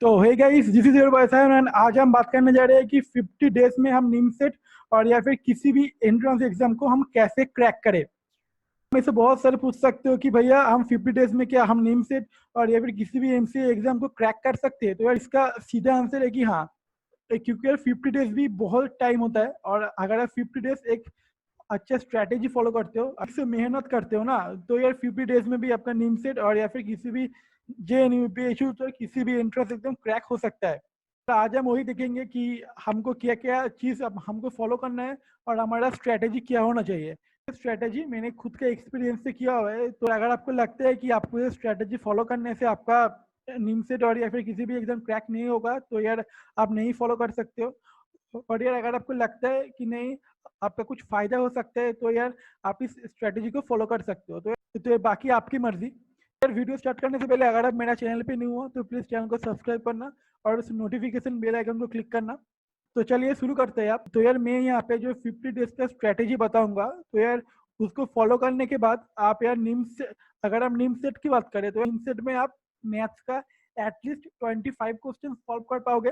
तो hey guys, this is your boy Simon and आज हम बात करने जा रहे हैं कि 50 डेज में हम निमसेट और या फिर किसी भी एंट्रेंस एग्जाम को हम कैसे क्रैक करें। में से बहुत सारे पूछ सकते हो कि भैया हम 50 डेज में क्या हम निमसेट और या फिर किसी भी एमसीए एग्जाम को क्रैक कर सकते हैं। तो यार इसका सीधा आंसर है कि हाँ, क्योंकि यार 50 डेज भी बहुत टाइम होता है और अगर आप 50 डेज एक अच्छा स्ट्रैटेजी फॉलो करते हो, अच्छे मेहनत करते हो ना, तो यार 50 डेज में भी आपका नीम सेट और या फिर किसी भी JNU तो किसी भी एंट्रेंस एकदम क्रैक हो सकता है। तो आज हम वही देखेंगे कि हमको क्या क्या चीज़ अब हमको फॉलो करना है और हमारा स्ट्रैटेजी क्या होना चाहिए। स्ट्रैटेजी मैंने खुद के एक्सपीरियंस से किया हुआ है, तो अगर आपको लगता है कि आपको ये स्ट्रैटेजी फॉलो करने से आपका नीम सेट और या फिर किसी भी एग्जाम क्रैक नहीं होगा, तो यार आप नहीं फॉलो कर सकते हो। और यार अगर आपको लगता है कि नहीं, आपका कुछ फायदा हो सकता है, तो यार आप इस स्ट्रेटेजी को फॉलो कर सकते हो। तो बाकी आपकी मर्जी। यार वीडियो स्टार्ट करने से पहले अगर आप मेरा चैनल पे न्यू हो तो प्लीज चैनल को सब्सक्राइब करना और उस नोटिफिकेशन बेल आइकन को क्लिक करना। तो चलिए शुरू करते हैं आप। तो यार मैं यहाँ पे जो 50 डेज का स्ट्रेटेजी बताऊंगा, तो यार उसको फॉलो करने के बाद आप यार निम से, अगर हम निम सेट की बात करें तो निम सेट में आप मैथ्स का एटलीस्ट 25 क्वेश्चन सॉल्व कर पाओगे,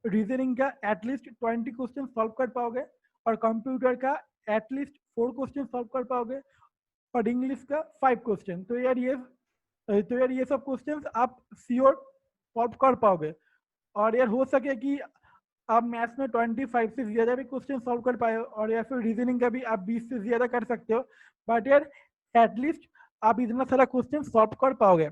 रीजनिंग का एटलीस्ट 20 क्वेश्चन सॉल्व कर पाओगे और कंप्यूटर का एटलीस्ट 4 क्वेश्चन सॉल्व कर पाओगे और इंग्लिश का 5 क्वेश्चन। तो यार ये सब क्वेश्चंस आप श्योर सॉल्व कर पाओगे। और यार हो सके कि आप मैथ्स में 25 से ज्यादा भी क्वेश्चन सॉल्व कर पाए और या फिर रीजनिंग का भी आप 20 से ज्यादा कर सकते हो, बट यार एटलीस्ट आप इतना सारा क्वेश्चन सॉल्व कर पाओगे।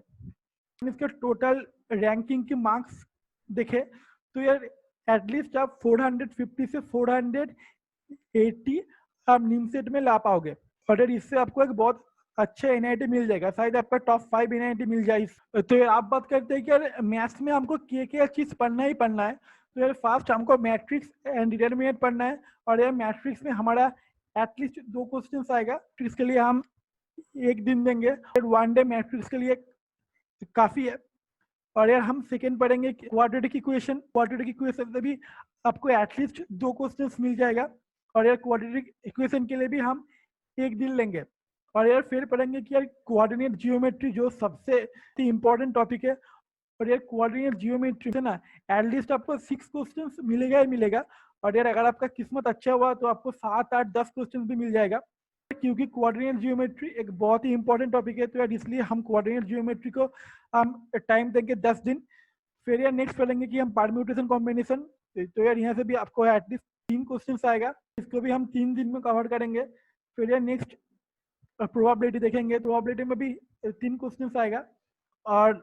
इसके टोटल रैंकिंग के मार्क्स देखे तो यार एटलीस्ट आप 450 से 480 आप निमसेट में ला पाओगे। और यार इससे आपको एक बहुत अच्छा एनआईटी मिल जाएगा, शायद आपका टॉप 5 एनआईटी मिल जाए। तो यार आप बात करते हैं कि यार मैथ्स में हमको क्या चीज पढ़ना ही पढ़ना है। तो यार फास्ट हमको मैट्रिक्स एंड डिटरमिनेंट पढ़ना है और यार मैट्रिक्स में हमारा एटलीस्ट 2 क्वेश्चन आएगा। इसके लिए हम एक दिन देंगे, वन डे मैट्रिक्स के लिए काफी है। और यार हम सेकेंड पढ़ेंगे क्वाड्रेटिक इक्वेशन। क्वाड्रेटिक इक्वेशन से भी आपको एटलीस्ट 2 क्वेश्चंस मिल जाएगा और यार क्वाड्रेटिक इक्वेशन के लिए भी हम एक दिन लेंगे। और यार फिर पढ़ेंगे कि यार कोऑर्डिनेट जियोमेट्री, जो सबसे इम्पोर्टेंट टॉपिक है। और यार कोऑर्डिनेट जियोमेट्री से ना एटलीस्ट आपको 6 क्वेश्चंस मिलेगा ही मिलेगा। और यार अगर आपका किस्मत अच्छा हुआ तो आपको 7 8 10 क्वेश्चन भी मिल जाएगा, क्योंकि कोऑर्डिनेट जियोमेट्री एक बहुत ही इंपॉर्टेंट टॉपिक है। तो यार इसलिए हम कोऑर्डिनेट जियोमेट्री को हम टाइम देंगे 10 दिन। फिर यार नेक्स्ट पढ़ेंगे कि हम परम्यूटेशन कॉम्बिनेशन। तो यार यहाँ से भी आपको एटलीस्ट 3 क्वेश्चन आएगा, इसको भी हम 3 दिन में कवर करेंगे। फिर यार नेक्स्ट प्रोबेबिलिटी देखेंगे, प्रोबेबिलिटी में भी 3 क्वेश्चन आएगा और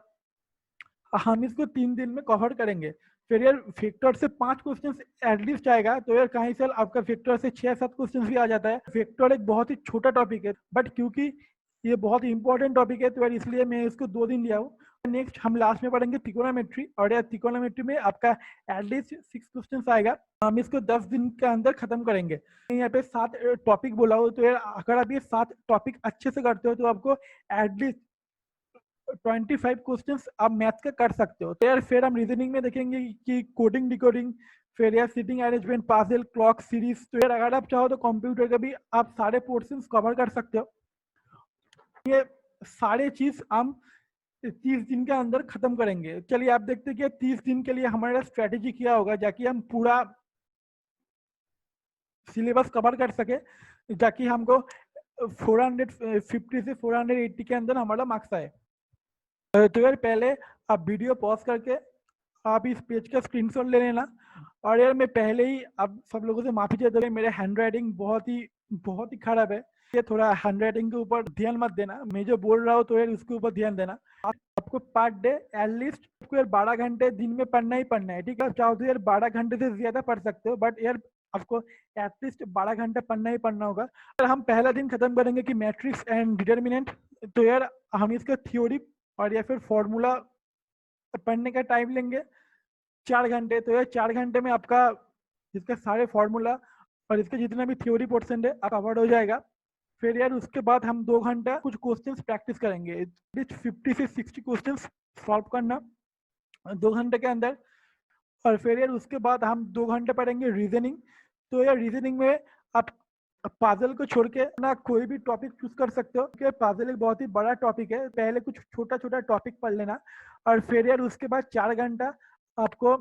हम इसको 3 दिन में कवर करेंगे। फिर यार वेक्टर से 5 क्वेश्चन एटलीस्ट आएगा। तो यार कहीं से आपका वेक्टर से 6-7 क्वेश्चन भी आ जाता है। वेक्टर एक बहुत ही छोटा टॉपिक है, बट क्योंकि ये बहुत ही इंपॉर्टेंट टॉपिक है तो यार इसलिए मैं इसको 2 दिन लिया हूँ। नेक्स्ट हम लास्ट में पढ़ेंगे त्रिकोणोमेट्री और यार त्रिकोणोमेट्री में आपका एटलीस्ट 6 क्वेश्चन आएगा। हम इसको 10 दिन के अंदर खत्म करेंगे। यहाँ पे 7 टॉपिक बोला हो, तो यार अगर आप ये 7 टॉपिक अच्छे से करते हो तो आपको एटलीस्ट 25 क्वेश्चंस आप मैथ्स का कर सकते हो। तो यार फिर हम रीजनिंग में देखेंगे कि कोडिंग डिकोडिंग, फिर यार सिटिंग अरेंजमेंट, पाजल, क्लॉक सीरीज। तो यार अगर आप चाहो तो कंप्यूटर का भी आप सारे पोर्शंस कवर कर सकते हो। ये सारे चीज हम 30 दिन के अंदर खत्म करेंगे। चलिए आप देखते हैं कि 30 दिन के लिए हमारा स्ट्रेटेजी क्या होगा, जाकि हम पूरा सिलेबस कवर कर सके, ताकि हमको 450 से 480 के अंदर हमारा मार्क्स आए। तो यार पहले आप वीडियो पॉज करके आप इस पेज का स्क्रीनशॉट ले लेना। और यार मैं पहले ही आप सब लोगों से माफी चाहता हूँ, मेरे हैंड राइटिंग बहुत ही खराब है। ये थोड़ा हैंड राइटिंग के ऊपर ध्यान मत देना, मैं जो बोल रहा हूँ तो यार उसके ऊपर ध्यान देना। आपको पर डे एटलीस्ट आपको यार 12 घंटे दिन में पढ़ना ही पढ़ना है, ठीक है। आप चाहो तो यार 12 घंटे से ज्यादा पढ़ सकते हो, बट यार आपको एटलीस्ट 12 घंटे पढ़ना ही पढ़ना होगा। यार हम पहला दिन खत्म करेंगे कि मैट्रिक्स एंड डिटर्मिनेंट। तो यार हम इसका थ्योरी और या फिर फॉर्मूला पढ़ने का टाइम लेंगे 4 घंटे। तो यार 4 घंटे में आपका इसका सारे फॉर्मूला और इसका जितना भी थ्योरी पोर्शन है कवर्ड हो जाएगा। फिर यार उसके बाद हम 2 घंटा कुछ क्वेश्चंस प्रैक्टिस करेंगे, 50 से 60 क्वेश्चंस सॉल्व करना 2 घंटे के अंदर। और फिर यार उसके बाद हम 2 घंटे पढ़ेंगे रीजनिंग। तो यार रीजनिंग में आप पाजल को छोड़ के ना कोई भी टॉपिक चूज कर सकते हो, क्योंकि पाजल एक बहुत ही बड़ा टॉपिक है। पहले कुछ छोटा छोटा टॉपिक पढ़ लेना और फिर यार उसके बाद 4 घंटा आपको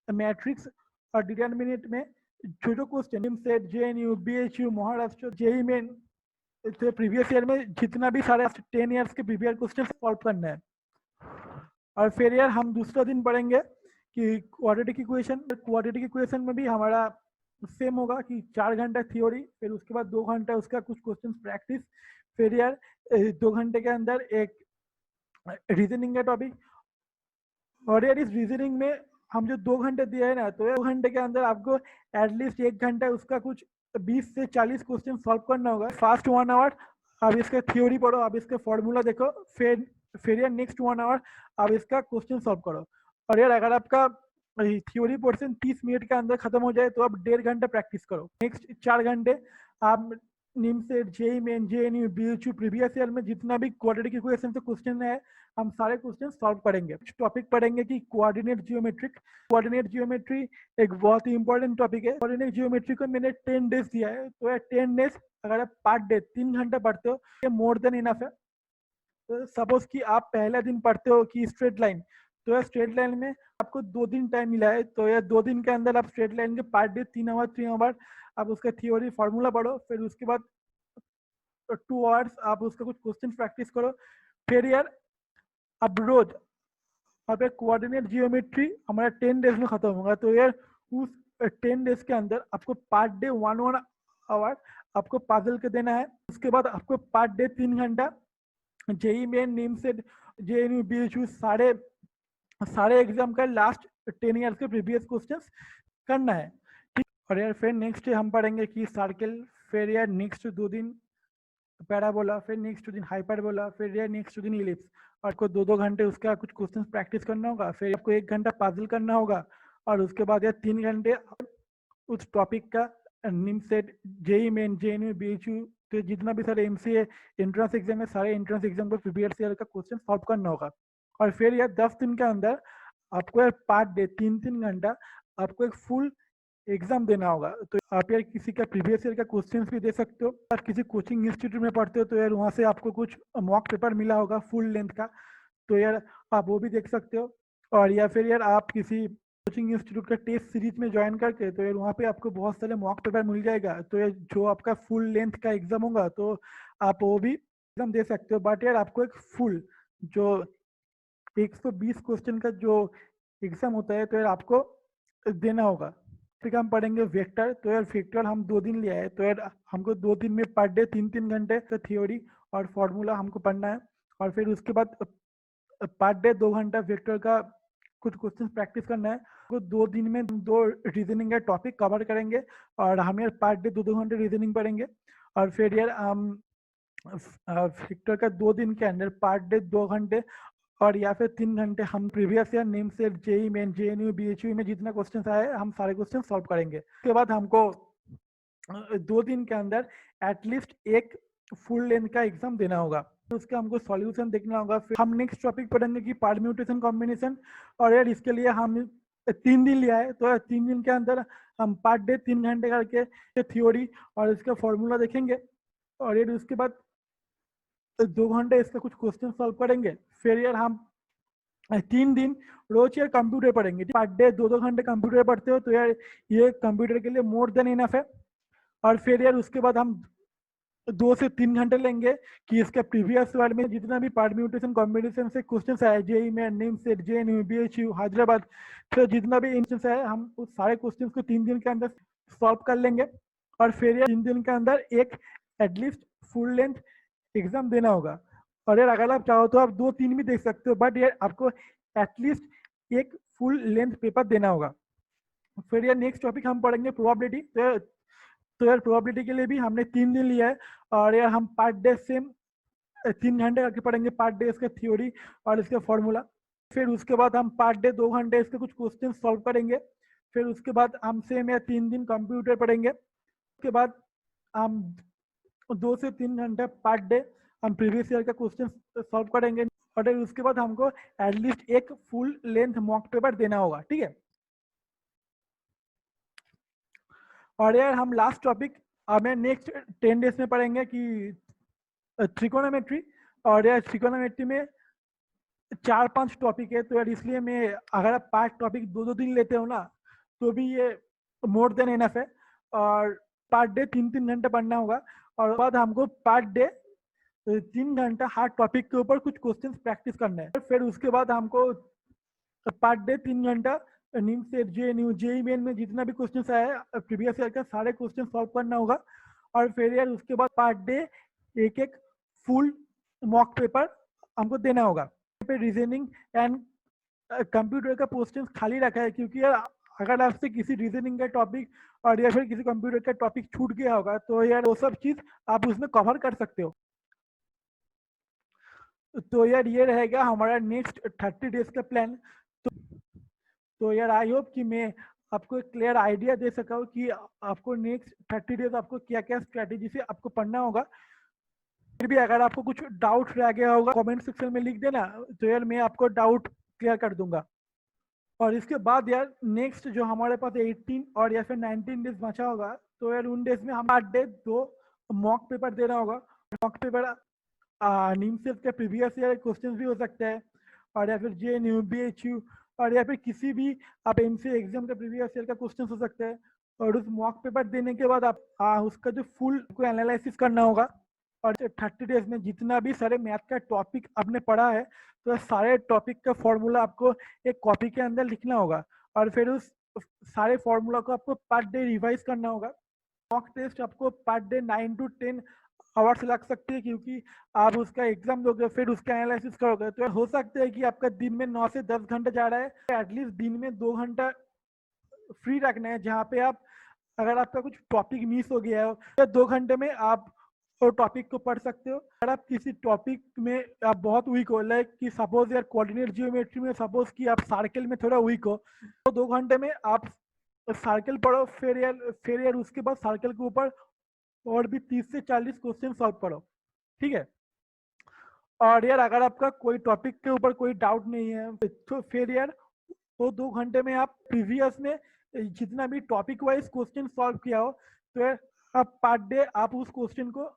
मैट्रिक्स और डिटरमिनेंट में जो जो question set JNU BHU Maharashtra JEE Main तो प्रीवियस ईयर में जितना भी सारे 10 ईयर्स के प्रीवियस क्वेश्चन सॉल्व करना है। और फिर यार हम दूसरा दिन पढ़ेंगे कि क्वाड्रेटिक इक्वेशन में भी हमारा सेम होगा कि 4 घंटा थ्योरी, फिर उसके बाद 2 घंटा उसका कुछ क्वेश्चन प्रैक्टिस, फिर यार 2 घंटे के अंदर एक रीजनिंग का टॉपिक। और यार इस रीजनिंग में हम जो 2 घंटे दिए है ना, तो 2 घंटे के अंदर आपको एटलीस्ट 1 घंटा उसका कुछ 20 से 40 क्वेश्चन सॉल्व करना होगा। फास्ट 1 आवर अब इसका थ्योरी पढ़ो, अब इसका फॉर्मूला देखो, फिर यार नेक्स्ट 1 आवर अब इसका क्वेश्चन सॉल्व करो। और यार अगर आपका थ्योरी पोर्शन 30 मिनट के अंदर खत्म हो जाए तो आप 1.5 घंटा प्रैक्टिस करो। नेक्स्ट 4 घंटे आप NIMCET JEE Main JNU BHU previous year में जितना भी क्वाड्रेटिक इक्वेशन से क्वेश्चन है हम सारे क्वेश्चन सॉल्व करेंगे। टॉपिक पढ़ेंगे कि कोऑर्डिनेट जियोमेट्री एक बहुत ही इंपॉर्टेंट टॉपिक है। कोऑर्डिनेट जियोमेट्री को मैंने 10 डेज दिया है, तो यार 10 डेज अगर आप पर डे 3 घंटा पढ़ते हो ये मोर देन इनफ है। तो सपोज कि आप पहला दिन पढ़ते हो कि स्ट्रेट लाइन, तो यार स्ट्रेट लाइन में आपको 2 दिन टाइम मिला है, तो यार 2 दिन के अंदर आप स्ट्रेट लाइन के पर डे 3 आवर आप उसका थ्योरी फार्मूला पढ़ो, फिर उसके बाद 2 आवर्स आप उसका कुछ क्वेश्चन प्रैक्टिस करो। फिर यार अब रोज अब एक कोऑर्डिनेट जियोमेट्री हमारा 10 डेज में खत्म होगा, तो यार उस 10 डेज के अंदर आपको पर डे 1 आवर आपको पजल के देना है। उसके बाद आपको पर डे 3 घंटा जेई मेन नीम सेट जेएनयू बीएचयू सारे एग्जाम का लास्ट 10 ईयर्स के प्रीवियस क्वेश्चंस करना है। और यार फिर नेक्स्ट हम पढ़ेंगे कि सर्कल, फिर यार नेक्स्ट 2 दिन पैराबोला, फिर नेक्स्ट 2 दिन हाइपरबोला, फिर यार नेक्स्ट 2 दिन इलिप्स। और आपको 2 घंटे उसका कुछ क्वेश्चन प्रैक्टिस करना होगा, फिर आपको 1 घंटा पजल करना होगा, और उसके बाद यार 3 घंटे उस टॉपिक का NIMCET JEE Main JNU BHU तो जितना भी सारे एमसीए एंट्रेंस एग्जाम है सारे एंट्रेंस एग्जाम को प्रीवियस ईयर का क्वेश्चन सॉल्व करना होगा। और फिर यार 10 दिन के अंदर आपको यार पर डे 3 घंटा आपको एक फुल एग्जाम देना होगा। तो आप यार किसी का प्रीवियस ईयर का क्वेश्चंस भी दे सकते हो। आप किसी कोचिंग इंस्टीट्यूट में पढ़ते हो तो यार वहाँ से आपको कुछ मॉक पेपर मिला होगा फुल लेंथ का, तो यार आप वो भी देख सकते हो। और या फिर यार आप किसी कोचिंग इंस्टीट्यूट का टेस्ट सीरीज में ज्वाइन करके तो यार वहाँ पे आपको बहुत सारे मॉक पेपर मिल जाएगा, तो यार जो आपका फुल लेंथ का एग्जाम होगा तो आप वो भी एग्जाम दे सकते हो। बट यार आपको एक फुल जो 120 क्वेश्चन का जो एग्जाम होता है तो यार आपको देना होगा। फिर हम पढ़ेंगे वेक्टर, तो यार वेक्टर हम 2 दिन लिया है, तो यार हमको 2 दिन में पर डे 3 घंटे का थ्योरी और फॉर्मूला हमको पढ़ना है। और फिर उसके बाद पर डे 2 घंटा वेक्टर का कुछ क्वेश्चन प्रैक्टिस करना है। तो 2 दिन में 2 रीजनिंग का टॉपिक कवर करेंगे, और हम यार पर डे 2 घंटे रीजनिंग पढ़ेंगे। और फिर यार हम वेक्टर का 2 दिन के अंदर पर डे 2 घंटे और या फिर 3 घंटे हम previous year NIMCET JEE Main JNU BHU में जितना क्वेश्चन आए हम सारे क्वेश्चन सॉल्व करेंगे। उसके बाद हमको 2 दिन के अंदर एटलीस्ट एक फुल लेंथ का एग्जाम देना होगा, तो उसका हमको सॉल्यूशन देखना होगा। फिर हम नेक्स्ट टॉपिक पढ़ेंगे कि परम्यूटेशन कॉम्बिनेशन। और यार इसके लिए हम 3 दिन लिया है, तो 3 दिन के अंदर हम पर डे 3 घंटे करके थ्योरी और इसका फॉर्मूला देखेंगे। और यार उसके बाद 2 घंटे इसका कुछ क्वेश्चन सॉल्व करेंगे। फिर यार हम 3 दिन रोज यार कंप्यूटर पढ़ेंगे। पर डे 2 घंटे कंप्यूटर पढ़ते हो तो यार ये कंप्यूटर के लिए मोर देन इनफ है। और फिर यार उसके बाद हम 2 से 3 घंटे लेंगे कि इसके प्रीवियस वर्ड में जितना भी परम्यूटेशन कॉम्बिनेशन से क्वेश्चंस आए जेई में name set JNU BHU Hyderabad, तो जितना भी इंस्टेंस है हम उस सारे क्वेश्चंस को 3 दिन के अंदर सॉल्व कर लेंगे। और फिर यार 3 दिन के अंदर एक एटलीस्ट फुल लेंथ एग्जाम देना होगा। और यार अगर आप चाहो तो आप 2-3 भी देख सकते हो, बट यार आपको एटलीस्ट एक फुल लेंथ पेपर देना होगा। फिर यार नेक्स्ट टॉपिक हम पढ़ेंगे प्रोबेबिलिटी। तो यार प्रोबेबिलिटी के लिए भी हमने 3 दिन लिया है, और यार हम पर डे सेम 3 घंटे करके पढ़ेंगे पर डे इसका थ्योरी और इसका फॉर्मूला। फिर उसके बाद हम पर डे 2 घंटे इसके कुछ क्वेश्चन सॉल्व करेंगे। फिर उसके बाद हम सेम या 3 दिन कंप्यूटर पढ़ेंगे। उसके बाद हम 2 से 3 घंटे पर डे हम प्रीवियस ईयर का क्वेश्चन सॉल्व करेंगे। और उसके बाद हमको एटलीस्ट एक फुल लेंथ मॉक पेपर देना होगा, ठीक है। और यार हम लास्ट टॉपिक हमें नेक्स्ट 10 डेज में पढ़ेंगे कि त्रिकोणोमेट्री। और यार त्रिकोणोमेट्री में 4-5 टॉपिक है, तो यार इसलिए मैं, अगर आप 5 टॉपिक 2-2 दिन लेते हो ना, तो भी ये मोर देन इनफ है। और पर डे 3-3 घंटे पढ़ना होगा, और बाद हमको पर डे 3 घंटा हर टॉपिक के ऊपर कुछ क्वेश्चंस प्रैक्टिस करना है। फिर उसके बाद हमको पर डे 3 घंटा नीम से जेएनयू जेईई मेन में जितना भी क्वेश्चंस आया है प्रीवियस ईयर का, सारे क्वेश्चन सॉल्व करना होगा। और फिर यार उसके बाद पर डे एक फुल मॉक पेपर हमको देना होगा। पे रीजनिंग एंड कंप्यूटर का पोर्शन खाली रखा है, क्योंकि यार अगर आपसे किसी रीजनिंग का टॉपिक और या फिर किसी कंप्यूटर का टॉपिक छूट गया होगा, तो यार वो सब चीज आप उसमें कवर कर सकते हो। तो यार ये रहेगा हमारा नेक्स्ट 30 डेज का प्लान। तो यार आई होप कि मैं आपको एक क्लियर आइडिया दे सका हूँ कि आपको नेक्स्ट 30 डेज आपको क्या क्या स्ट्रेटेजी से आपको पढ़ना होगा। फिर भी अगर आपको कुछ डाउट रह गया होगा कमेंट सेक्शन में लिख देना, तो यार मैं आपको डाउट क्लियर कर दूंगा। और इसके बाद यार नेक्स्ट जो हमारे पास 18 और या फिर 19 डेज बचा होगा, तो यार उन डेज में हम 8 डे 2 मॉक पेपर देना होगा। मॉक पेपर नीम से के प्रीवियस ईयर क्वेश्चन भी हो सकता है, और या फिर जेएनयू बीएचयू और या फिर किसी भी आप एमसीए एग्जाम का प्रीवियस ईयर का क्वेश्चन हो सकता है। और उस मॉक पेपर देने के बाद आप उसका जो फुल को एनालिसिस करना होगा। और 30 डेज में जितना भी सारे मैथ का टॉपिक आपने पढ़ा है, तो सारे टॉपिक का फॉर्मूला आपको एक कॉपी के अंदर लिखना होगा। और फिर उस सारे फॉर्मूला को आपको पर डे रिवाइज करना होगा। मॉक टेस्ट आपको पर डे 9 to 10 आवर्स लग सकती है, क्योंकि आप उसका एग्जाम दोगे फिर उसका एनालिसिस करोगे, तो हो सकता है कि आपका दिन में 9 से 10 घंटे जा रहा है। एटलीस्ट दिन में 2 घंटा फ्री रखना है, जहाँ पे आप, अगर आपका कुछ टॉपिक मिस हो गया है तो 2 घंटे में आप वो टॉपिक को पढ़ सकते हो। अगर आप किसी टॉपिक में आप बहुत वीक हो, लाइक कि सपोज यार कोऑर्डिनेट जियोमेट्री में सपोज कि आप सर्कल में थोड़ा वीक हो, तो 2 घंटे में आप सर्कल पढ़ो। फिर यार उसके बाद सर्कल के ऊपर और भी 30 से 40 क्वेश्चन सॉल्व करो। ठीक है। और यार अगर आपका कोई टॉपिक के ऊपर कोई डाउट नहीं है, तो फिर यार वो 2 घंटे में आप प्रीवियस में जितना भी टॉपिक वाइज क्वेश्चन सॉल्व किया हो, तो यार आप पर डे आप उस क्वेश्चन को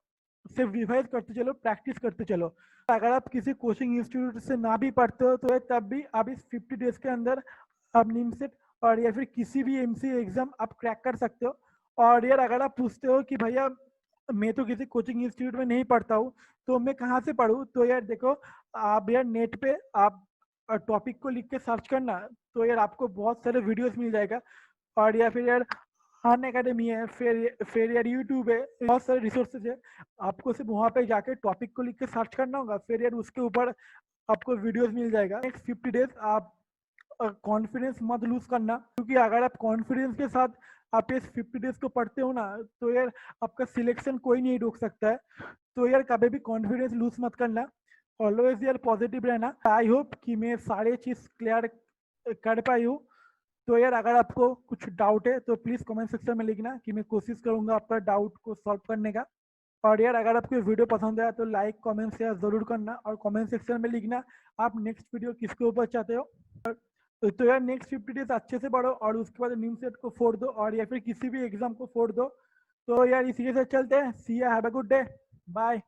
सिर्फ रिवाइज करते चलो, प्रैक्टिस करते चलो। अगर आप किसी कोचिंग इंस्टीट्यूट से ना भी पढ़ते हो, तो तब भी आप इस 50 डेज के अंदर आप निमसेट और या फिर किसी भी एमसीए एग्जाम आप क्रैक कर सकते हो। और यार अगर आप पूछते हो कि भैया मैं तो किसी कोचिंग इंस्टीट्यूट में नहीं पढ़ता हूँ, तो मैं कहाँ से पढ़ूँ, तो यार देखो, आप यार नेट पे आप टॉपिक को लिख के सर्च करना, तो यार आपको बहुत सारे वीडियोस मिल जाएगा। और या फिर यार अन अकेडमी है, फिर यार यूट्यूब है, बहुत सारे रिसोर्सेज है। आपको सिर्फ वहाँ पे जाके टॉपिक को लिख के सर्च करना होगा, फिर यार उसके ऊपर आपको वीडियोस मिल जाएगा। नेक्स्ट 50 डेज आप कॉन्फिडेंस मत लूज करना, क्योंकि अगर आप कॉन्फिडेंस के साथ आप इस 50 डेज को पढ़ते हो ना, तो यार आपका सिलेक्शन कोई नहीं रोक सकता है। तो यार कभी भी कॉन्फिडेंस लूज मत करना, ऑलवेज यार पॉजिटिव रहना। आई होप कि मैं सारे चीज क्लियर कर पाई हूँ। तो यार अगर आपको कुछ डाउट है तो प्लीज कमेंट सेक्शन में लिखना, कि मैं कोशिश करूंगा आपका डाउट को सॉल्व करने का। और यार अगर आपको वीडियो पसंद आया तो लाइक कमेंट शेयर जरूर करना, और कमेंट सेक्शन में लिखना आप नेक्स्ट वीडियो किसके ऊपर चाहते हो। तो यार नेक्स्ट 50 डेज अच्छे से पढ़ो, और उसके बाद नीम सेट को फोड़ दो, और या फिर किसी भी एग्जाम को फोड़ दो। तो यार इसी के साथ चलते हैं। See ya, have a good day, bye.